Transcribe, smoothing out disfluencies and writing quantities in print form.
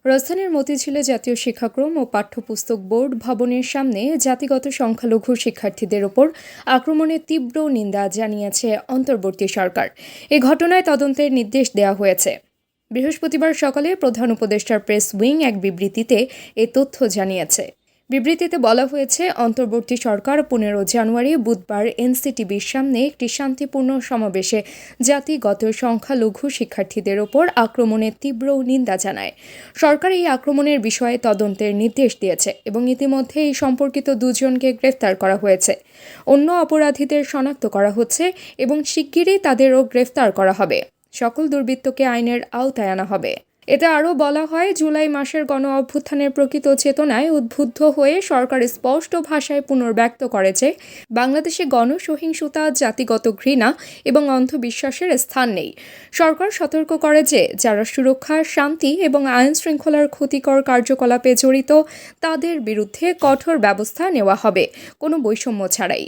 রাজধানীর মতিঝিলে জাতীয় শিক্ষাক্রম ও পাঠ্যপুস্তক বোর্ড ভবনের সামনে জাতিগত সংখ্যালঘু শিক্ষার্থীদের ওপর আক্রমণের তীব্র নিন্দা জানিয়েছে অন্তর্বর্তী সরকার। এ ঘটনায় তদন্তের নির্দেশ দেওয়া হয়েছে। বৃহস্পতিবার সকালে প্রধান উপদেষ্টার প্রেস উইং এক বিবৃতিতে এ তথ্য জানিয়েছে। বিবৃতিতে বলা হয়েছে, অন্তর্বর্তী সরকার 15 জানুয়ারি বুধবার এনসিটিবির সামনে একটি শান্তিপূর্ণ সমাবেশে জাতিগত সংখ্যালঘু শিক্ষার্থীদের ওপর আক্রমণের তীব্র নিন্দা জানায়। সরকার এই আক্রমণের বিষয়ে তদন্তের নির্দেশ দিয়েছে এবং ইতিমধ্যে এই সম্পর্কিত দুজনকে গ্রেফতার করা হয়েছে। অন্য অপরাধীদের শনাক্ত করা হচ্ছে এবং শিগগিরই তাদেরও গ্রেফতার করা হবে। সকল দুর্বৃত্তকে আইনের আওতায় আনা হবে। এতে আরও বলা হয়, জুলাই মাসের গণ অভ্যুত্থানের প্রকৃত চেতনায় উদ্বুদ্ধ হয়ে সরকার স্পষ্ট ভাষায় পুনর্ব্যক্ত করে যে বাংলাদেশে গণসহিংসতা, জাতিগত ঘৃণা এবং অন্ধবিশ্বাসের স্থান নেই। সরকার সতর্ক করে যে যারা সুরক্ষা, শান্তি এবং আইন শৃঙ্খলার ক্ষতিকর কার্যকলাপে জড়িত তাদের বিরুদ্ধে কঠোর ব্যবস্থা নেওয়া হবে, কোনো বৈষম্য ছাড়াই।